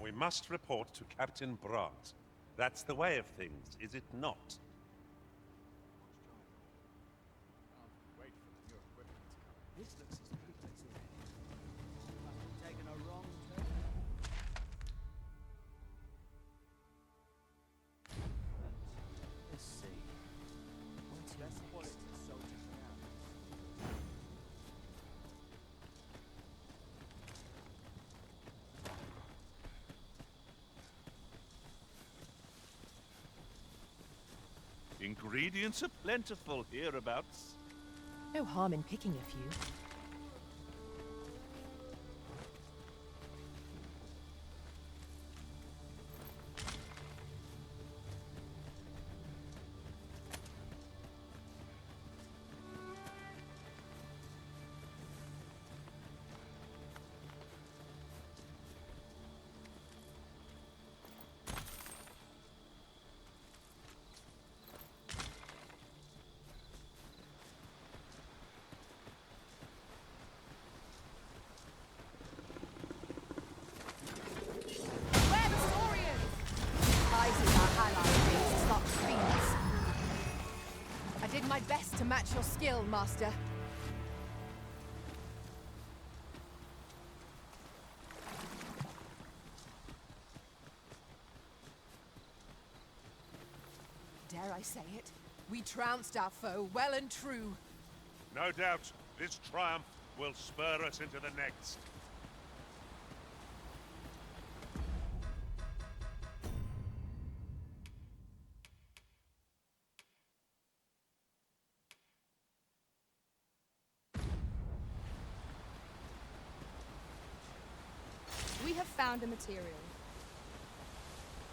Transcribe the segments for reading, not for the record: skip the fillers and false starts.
We must report to Captain Brant. That's the way of things, is it not? Wait for the new equipment to come. This looks suspicious already. Must have taken a wrong turn. Let's see. What's best quality soldiers now? Ingredients are plentiful hereabouts. No harm in picking a few. I did my best to match your skill, Master. Dare I say it? We trounced our foe well and true. No doubt, this triumph will spur us into the next. We have found a material.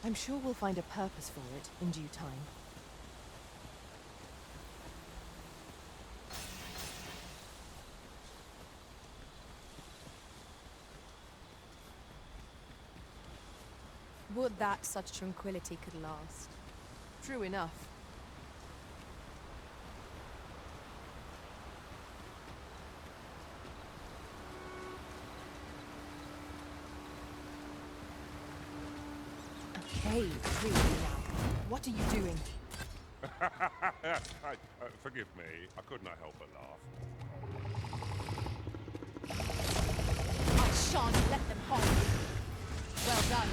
I'm sure we'll find a purpose for it in due time. Would that such tranquility could last. True enough. Okay, clearly now. What are you doing? Forgive me, I could not help but laugh. I shan't let them harm you. Well done.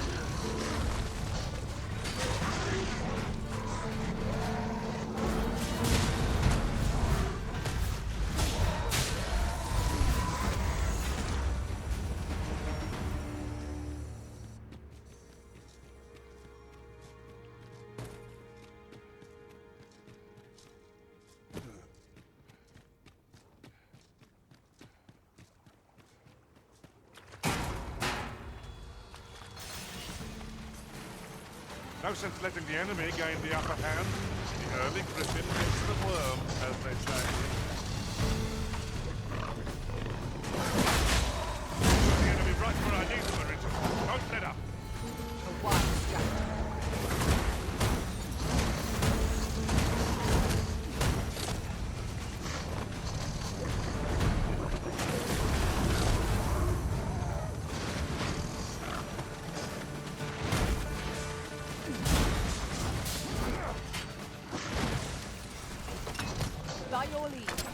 No sense letting the enemy gain the upper hand. The early griffin gets the worm, as they say. The enemy right where I need them, Richard. Don't let up. A wise strategy. By your lead.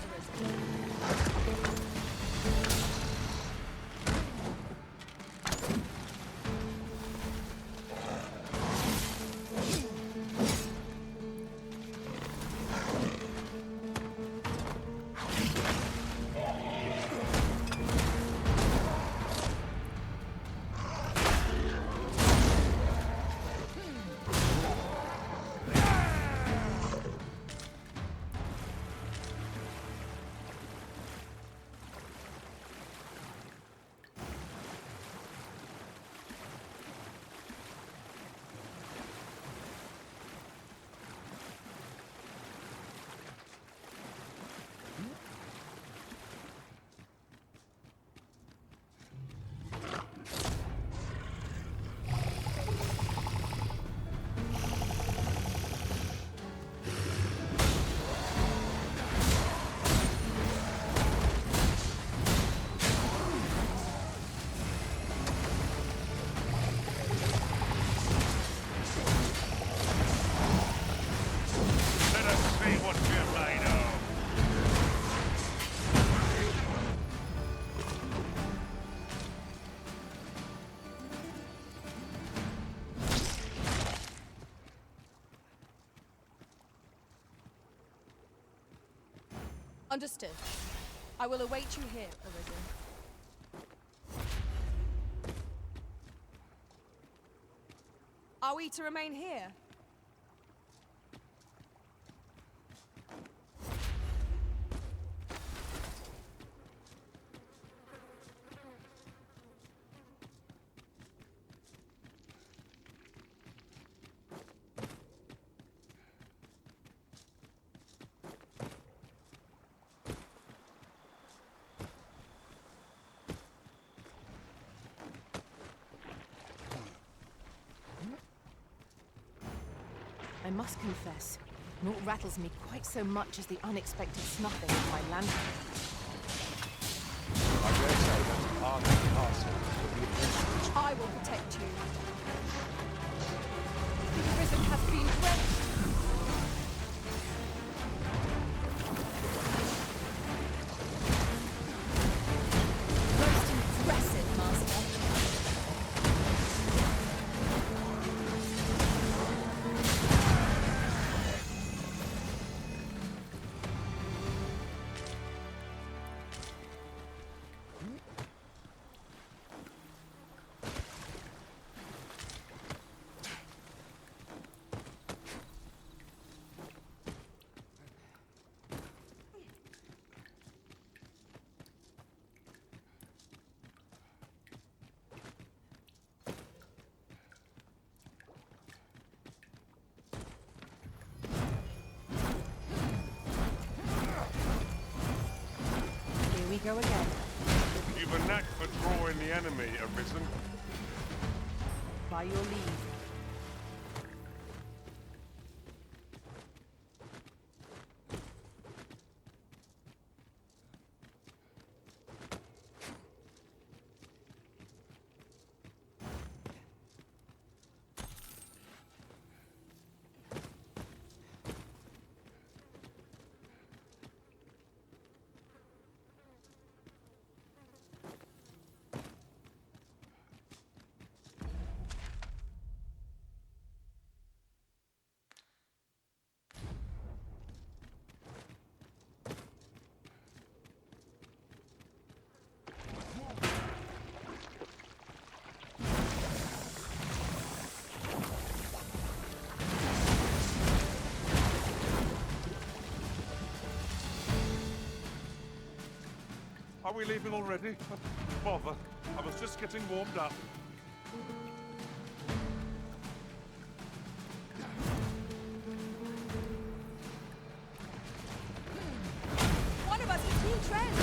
Understood. I will await you here, Arisen. Are we to remain here? I must confess, naught rattles me quite so much as the unexpected snuffing of my lantern. I dare say that part of the castle will be a I will protect you. The prison has been drenched. Most impressive, Master. Here we go again. You've a knack for drawing the enemy, Arisen. By your leave. Are we leaving already? Bother. I was just getting warmed up. One of us is being drenched.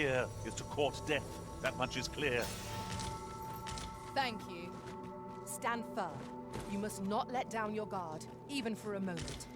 here is to court death. That much is clear. Thank you. Stand firm. You must not let down your guard, even for a moment.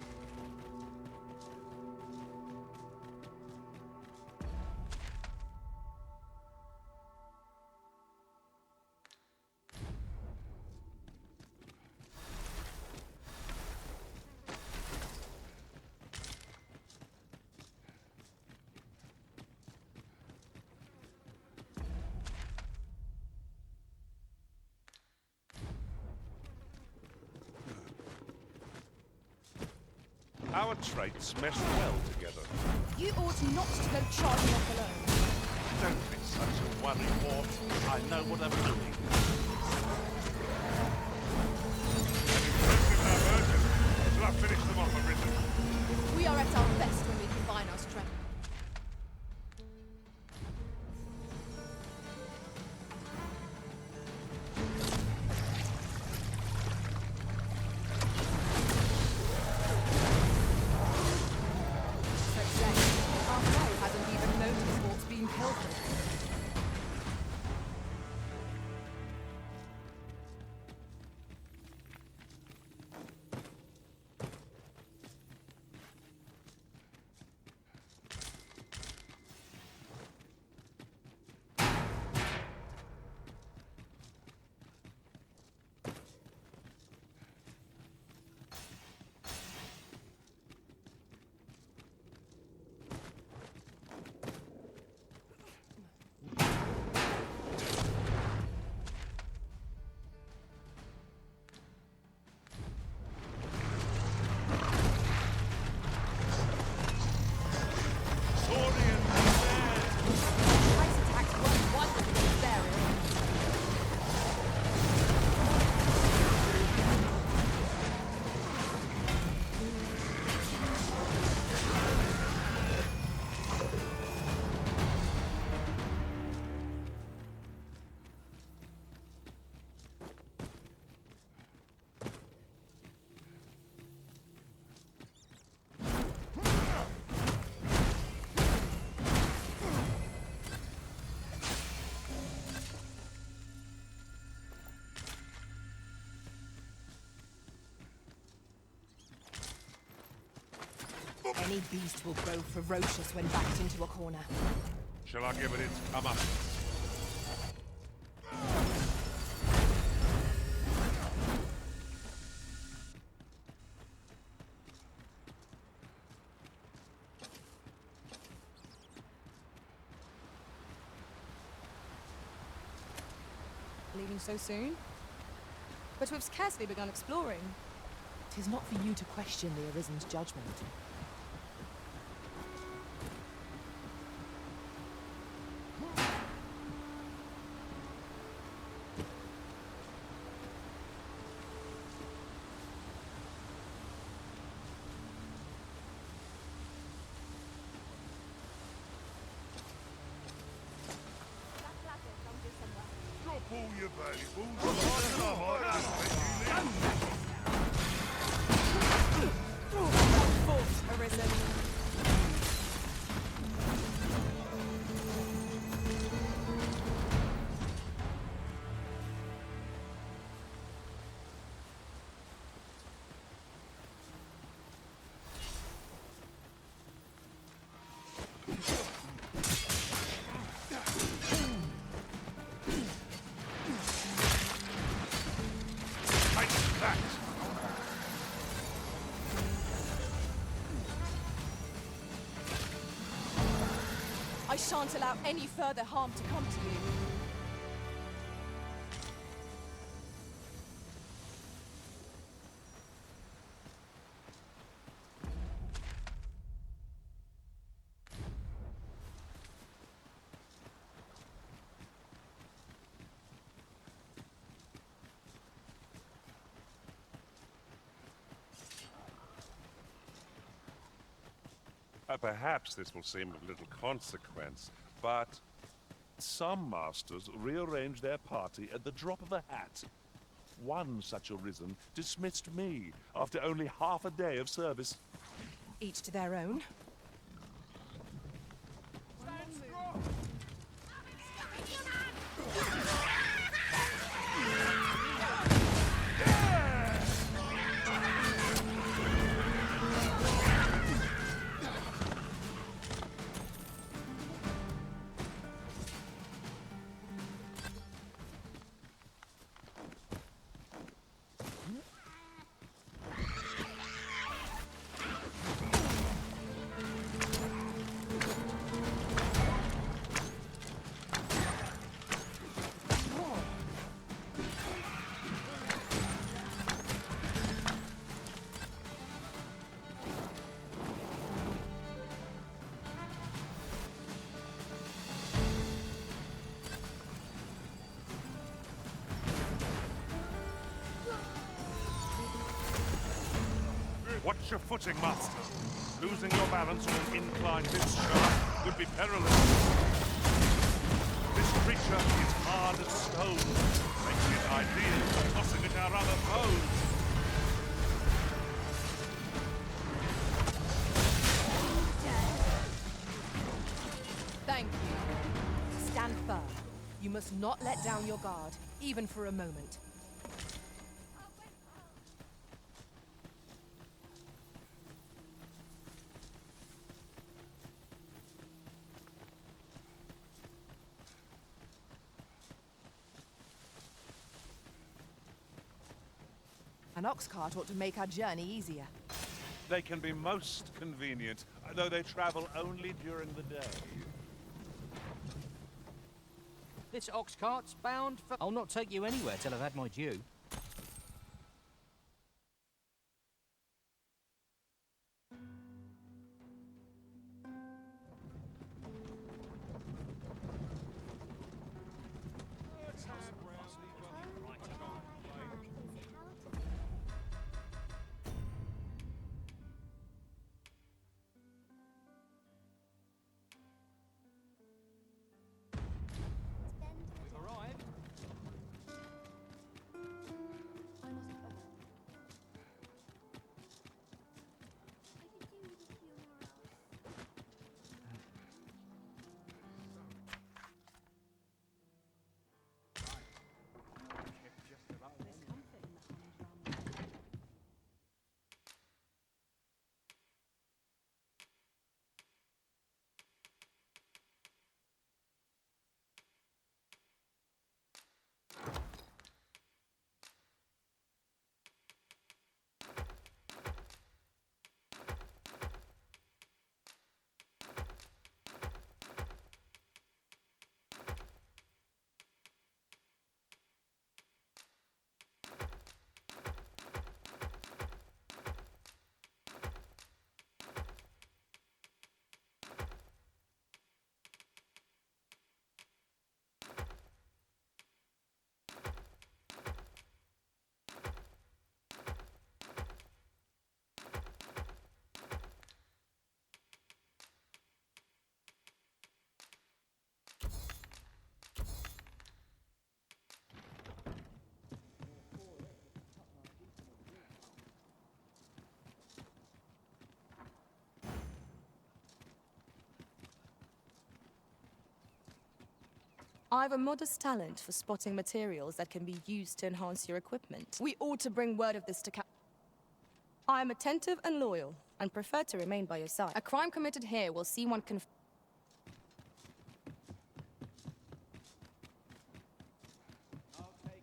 Our traits mesh well together. You ought not to go charging off alone. Don't be such a worry, Wart. I know what I'm doing. Impressive diversion. Shall I finish them off, Arisen? We are at our best when we combine our strength. Our foe hasn't even noticed what's been pilfered. Ice attacks work wonders against their ills. Any beast will grow ferocious when backed into a corner. Shall I give it its come up? Leaving so soon? But we've scarcely begun exploring. 'Tis not for you to question the Arisen's judgment. Drop all your valuables. I might just let you live. Arisen. Take that! I shan't allow any further harm to come to you. Perhaps this will seem of little consequence, but some masters rearrange their party at the drop of a hat. One such Arisen dismissed me after only half a day of service. Each to their own. Watch your footing, Master. Losing your balance on an incline this sharp would be perilous. This creature is hard as stone, making it ideal for tossing at our other foes. Thank you. Stand firm. You must not let down your guard, even for a moment. An ox cart ought to make our journey easier. They can be most convenient, though they travel only during the day. This ox cart's bound for... I'll not take you anywhere till I've had my due. I have a modest talent for spotting materials that can be used to enhance your equipment. We ought to bring word of this to I am attentive and loyal, and prefer to remain by your side. A crime committed here will see one I'll take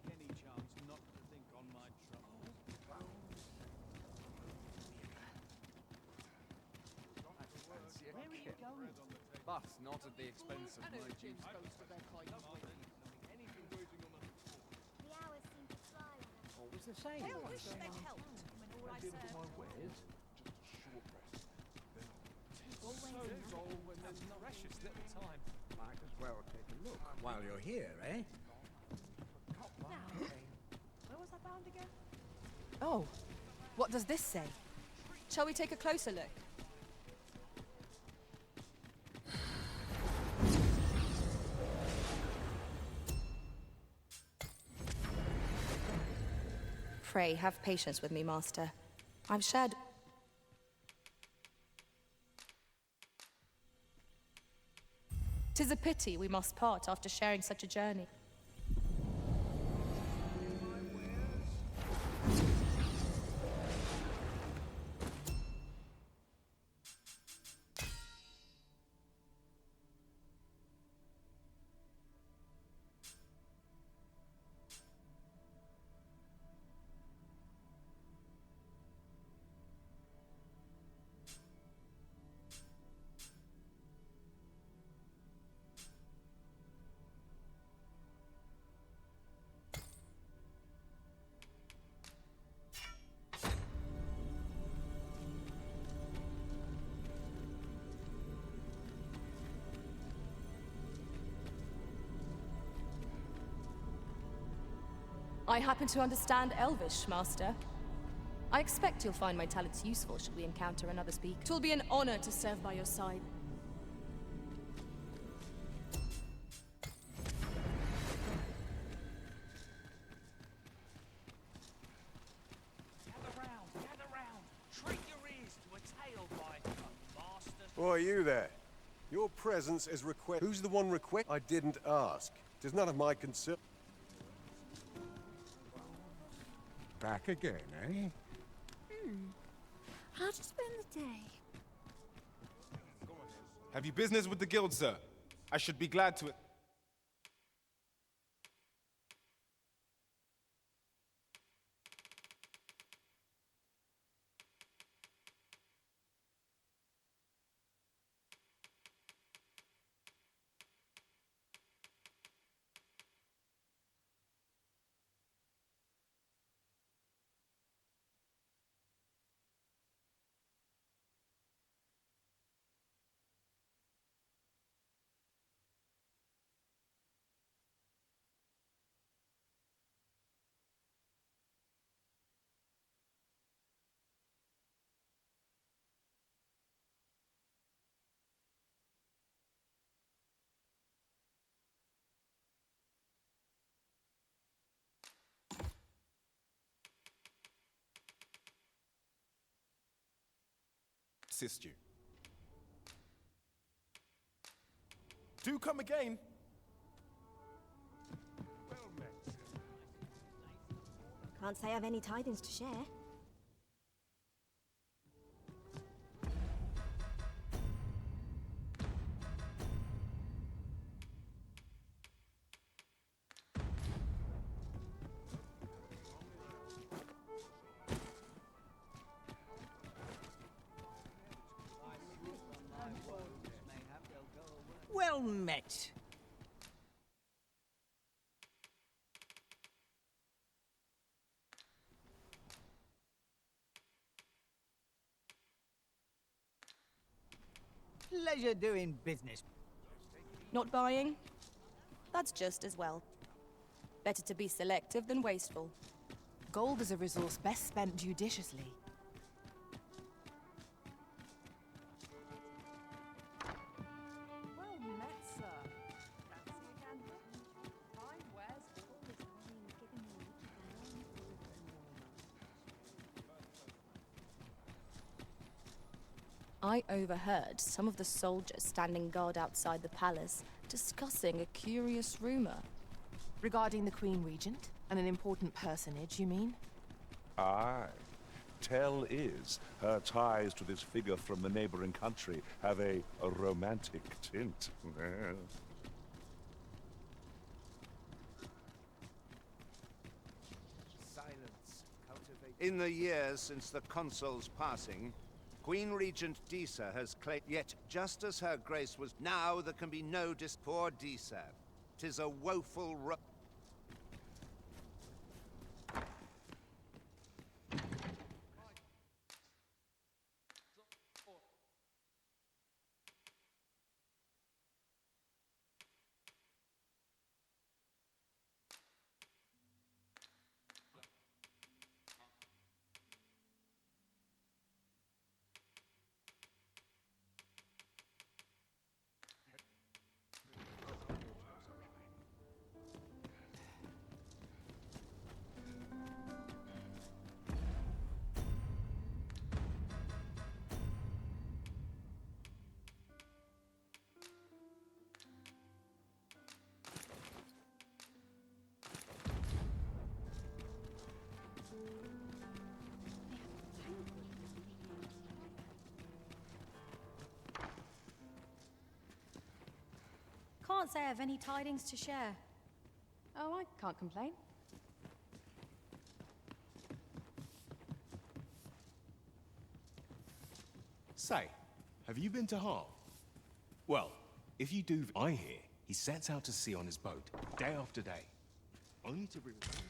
any chance not to think on my troubles. Where are you going? But not at the expense of my duty. The hours seem to fly when I'm What was the same? I wish they helped when all I served. Precious little time. Might as well take a look while you're here, eh? Where was I bound again? Oh, what does this say? Shall we take a closer look? Pray, have patience with me, Master. I've shared... 'Tis a pity we must part after sharing such a journey. I happen to understand Elvish, Master. I expect you'll find my talents useful should we encounter another speaker. It will be an honor to serve by your side. Gather round. Treat your ears to a tale by a master. Why, you there? Your presence is request. Who's the one request? I didn't ask. It is none of my concern. Back again, eh? How to spend the day? Have you business with the guild, sir? I should be glad to... assist you. Do come again. Can't say I've any tidings to share. Well met. Pleasure doing business. Not buying? That's just as well. Better to be selective than wasteful. Gold is a resource best spent judiciously. Well met, sir. Fancy a gander? Fine wares all this time giving me I overheard some of the soldiers standing guard outside the palace discussing a curious rumor. Regarding the Queen Regent? And an important personage, you mean? Aye. Tell is, her ties to this figure from the neighboring country have a romantic tint. In the years since the consul's passing, Queen Regent Disa has claimed, yet just as her grace was, now there can be no poor Disa. 'Tis a woeful Can't say I've any tidings to share. Oh, I can't complain. Say, have you been to Harm? Well, if you do, I hear he sets out to sea on his boat, day after day, only to be returned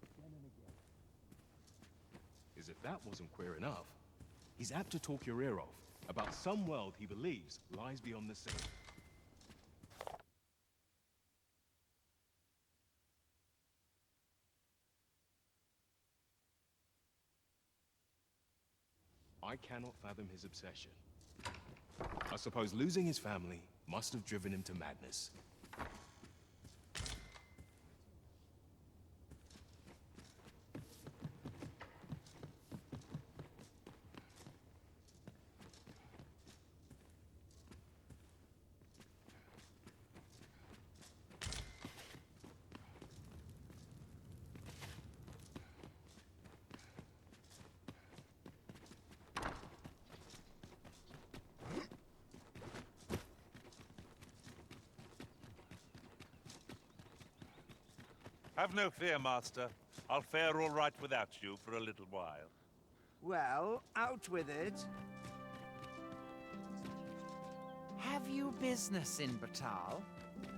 again and again. As if that wasn't queer enough, he's apt to talk your ear off about some world he believes lies beyond the sea. I cannot fathom his obsession. I suppose losing his family must have driven him to madness. Have no fear, Master. I'll fare all right without you for a little while. Well, out with it. Have you business in Batal?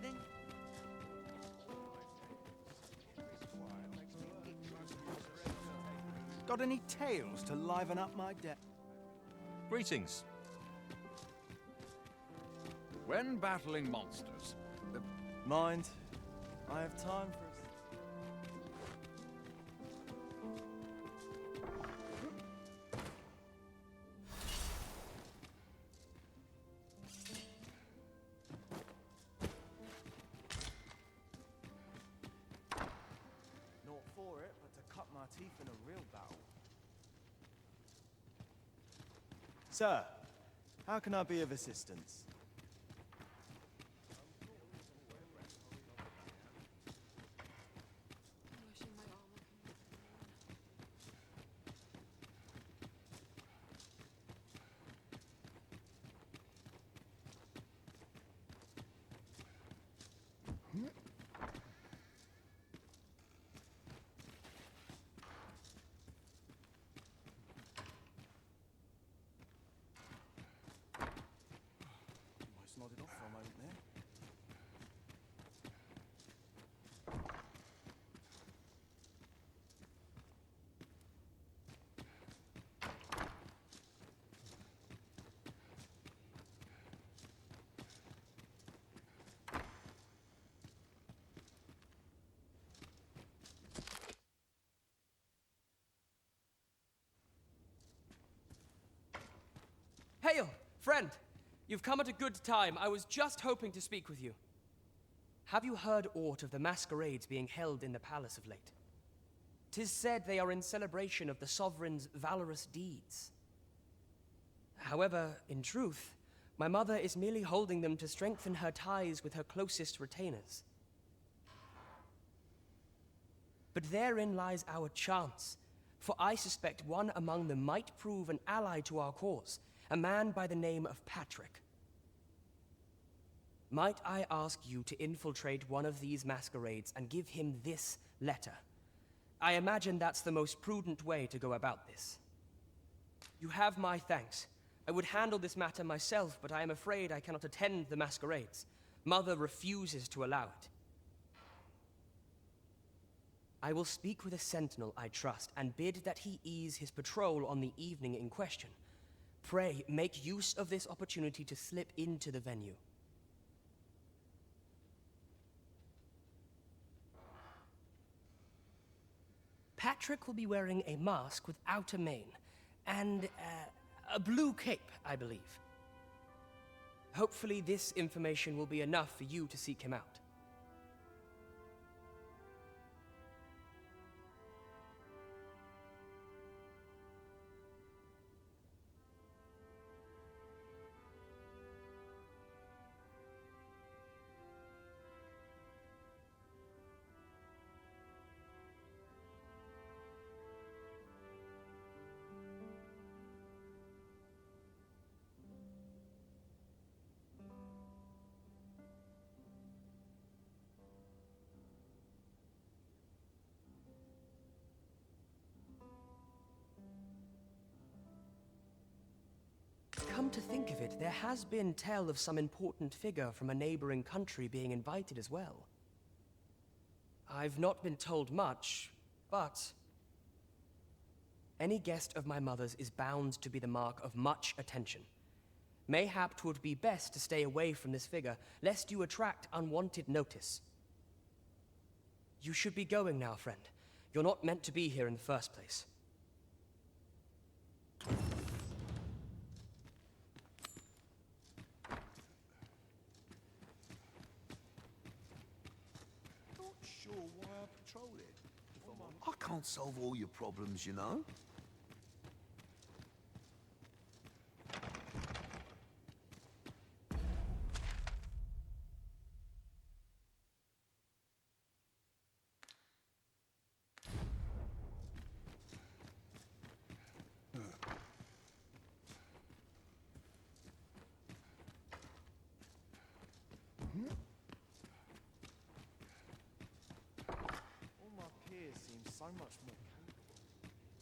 Then got any tales to liven up my day? Greetings. When battling monsters, the Mind, I have time for a... Not for it, but to cut my teeth in a real battle. Sir, how can I be of assistance? Almost nodded off for a moment there. Hail, friend! You've come at a good time. I was just hoping to speak with you. Have you heard aught of the masquerades being held in the palace of late? 'Tis said they are in celebration of the sovereign's valorous deeds. However, in truth, my mother is merely holding them to strengthen her ties with her closest retainers. But therein lies our chance, for I suspect one among them might prove an ally to our cause, a man by the name of Patrick. Might I ask you to infiltrate one of these masquerades and give him this letter? I imagine that's the most prudent way to go about this. You have my thanks. I would handle this matter myself, but I am afraid I cannot attend the masquerades. Mother refuses to allow it. I will speak with a sentinel I trust and bid that he ease his patrol on the evening in question. Pray, make use of this opportunity to slip into the venue. Patrick will be wearing a mask without a mane, and a blue cape, I believe. Hopefully this information will be enough for you to seek him out. Come to think of it, there has been tell of some important figure from a neighboring country being invited as well. I've not been told much, but any guest of my mother's is bound to be the mark of much attention. Mayhap 'twould be best to stay away from this figure, lest you attract unwanted notice. You should be going now, friend. You're not meant to be here in the first place. can't solve all your problems, you know? All my peers seem so much more capable. Some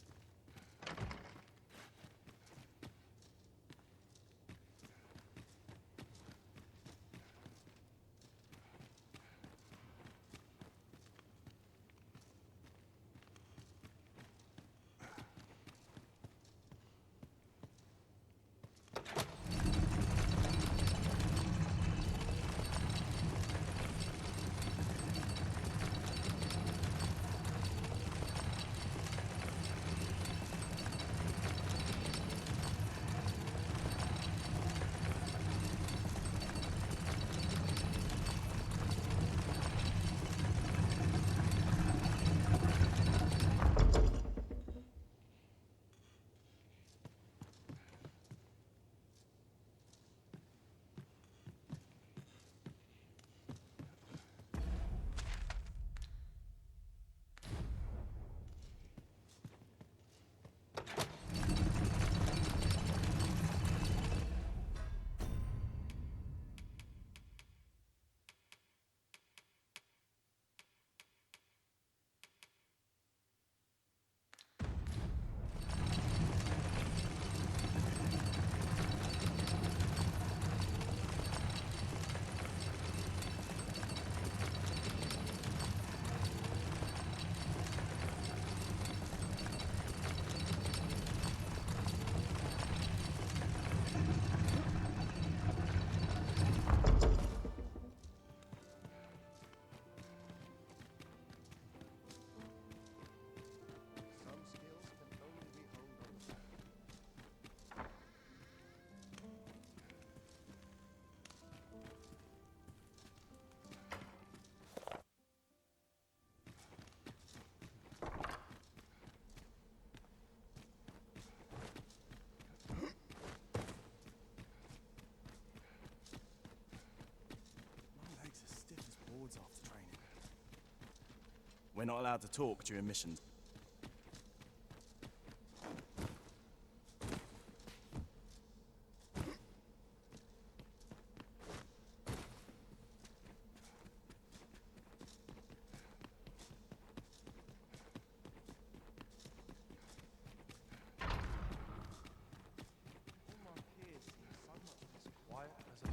skills can only be honed on the back. My legs are stiff as boards after training. We're not allowed to talk during missions. All my peers seem so much as quiet as a...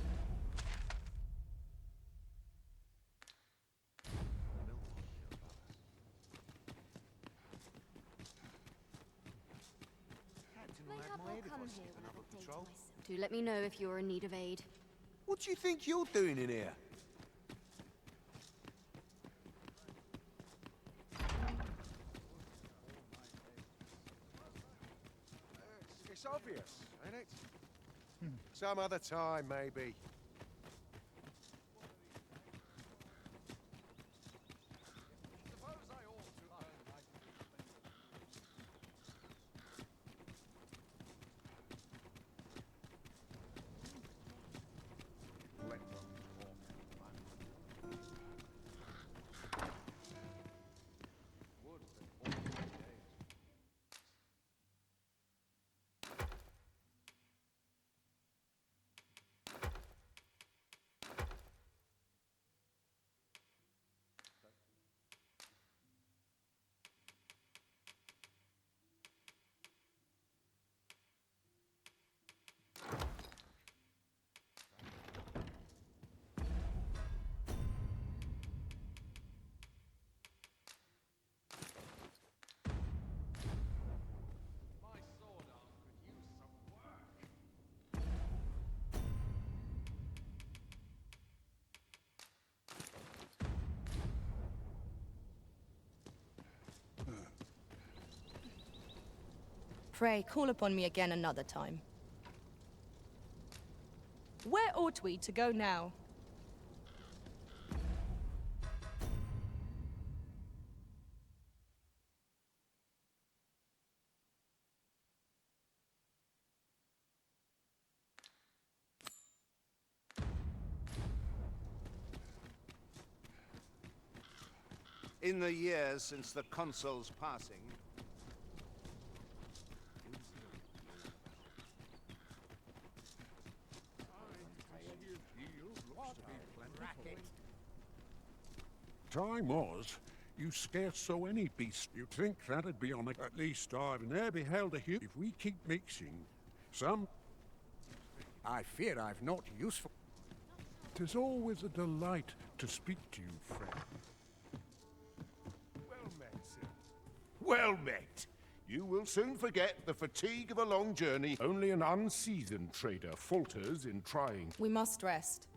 Do let me know if you're in need of aid. What do you think you're doing in here? It's obvious, ain't it? Some other time, maybe. Pray, call upon me again another time. Where ought we to go now? In the years since the consul's passing, Time was, you scarce saw any beast. You'd think that'd be on the... At least I've ne'er beheld a human. If we keep mixing, some... I fear I've not useful. 'Tis always a delight to speak to you, friend. Well met, sir. Well met. You will soon forget the fatigue of a long journey. Only an unseasoned trader falters in trying. We must rest.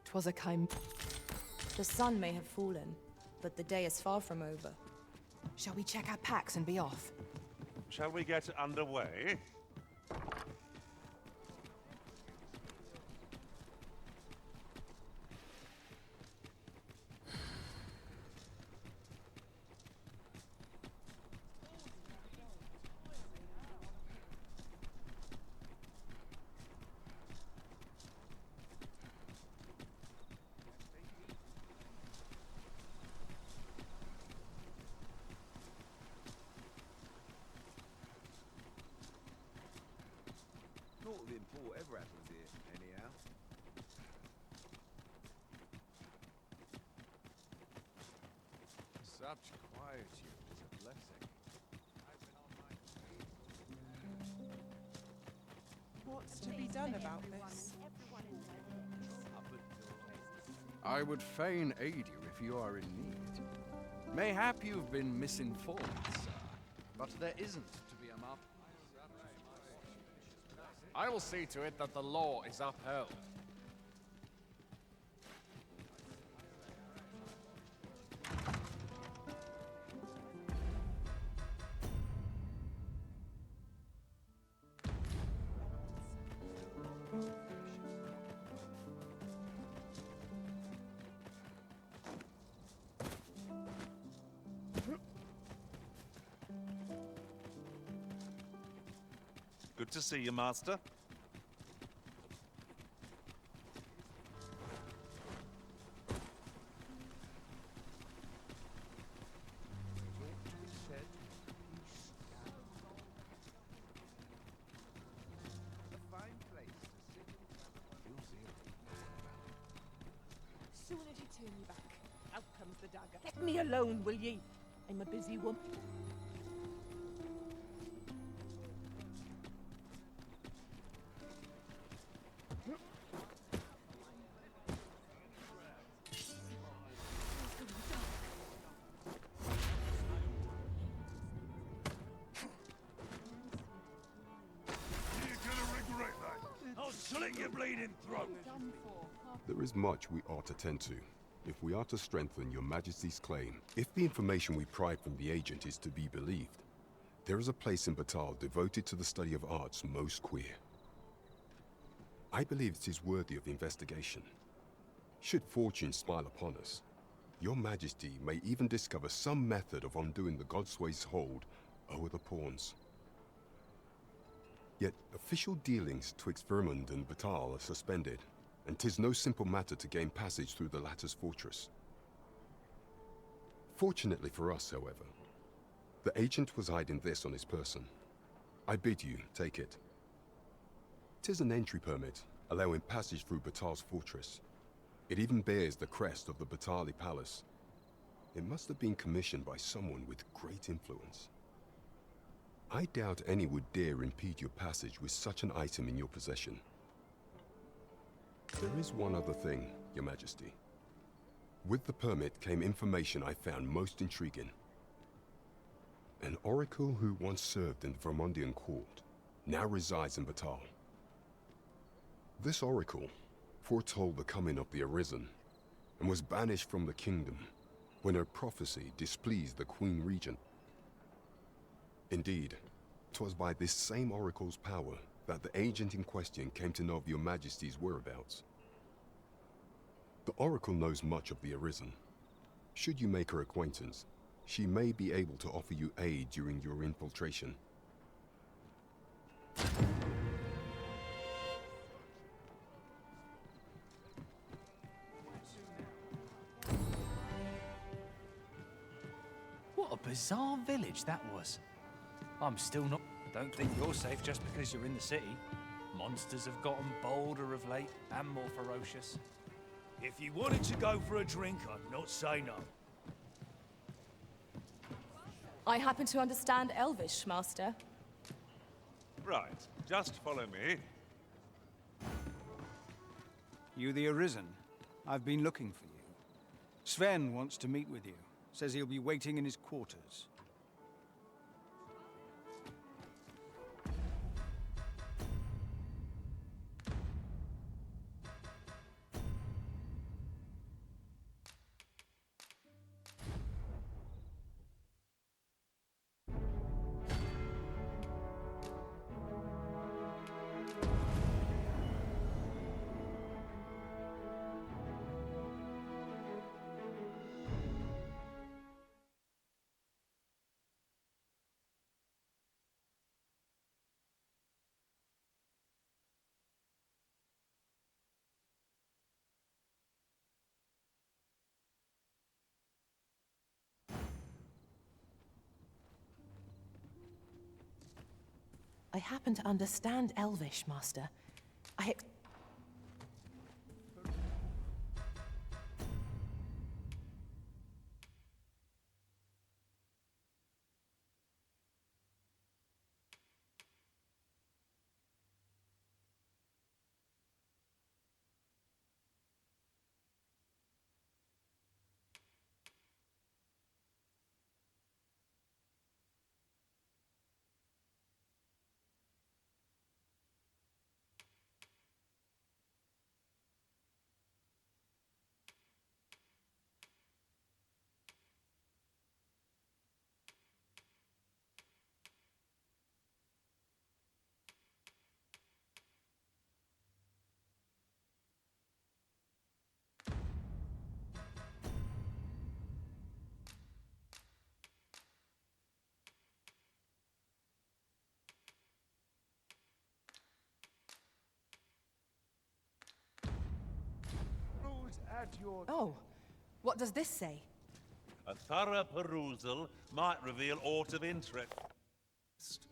'Twas a kind... The sun may have fallen, but the day is far from over. Shall we check our packs and be off? Shall we get underway? Naught of import ever happens here, anyhow. Such quietude is a blessing. What's to be done about this? I would fain aid you if you are in need. Mayhap you've been misinformed, sir. But there isn't to be a mark. I will see to it that the law is upheld. Good to see you, Master. Soon as you turn your back, out comes the dagger. Let me alone, will ye? I'm a busy woman. There is much we ought to tend to, if we are to strengthen your Majesty's claim. If the information we pry from the agent is to be believed, there is a place in Batal devoted to the study of arts most queer. I believe it is worthy of investigation. Should fortune smile upon us, your Majesty may even discover some method of undoing the Godsway's hold over the pawns. Yet official dealings twixt Vermund and Batal are suspended, and 'tis no simple matter to gain passage through the latter's fortress. Fortunately for us, however, the agent was hiding this on his person. I bid you take it. 'Tis an entry permit, allowing passage through Batal's fortress. It even bears the crest of the Batali Palace. It must have been commissioned by someone with great influence. I doubt any would dare impede your passage with such an item in your possession. There is one other thing, Your Majesty. With the permit came information I found most intriguing. An oracle who once served in the Vermondian court now resides in Batal. This oracle foretold the coming of the Arisen and was banished from the kingdom when her prophecy displeased the Queen Regent. Indeed, 'twas by this same oracle's power that the agent in question came to know of Your Majesty's whereabouts. The oracle knows much of the Arisen. Should you make her acquaintance, she may be able to offer you aid during your infiltration. What a bizarre village that was. I'm still not... Don't think you're safe just because you're in the city. Monsters have gotten bolder of late and more ferocious. If you wanted to go for a drink, I'd not say no. I happen to understand Elvish, Master. Right, just follow me. You the Arisen? I've been looking for you. Sven wants to meet with you. Says he'll be waiting in his quarters. I happen to understand Elvish, Master. Oh, what does this say? A thorough perusal might reveal aught of interest.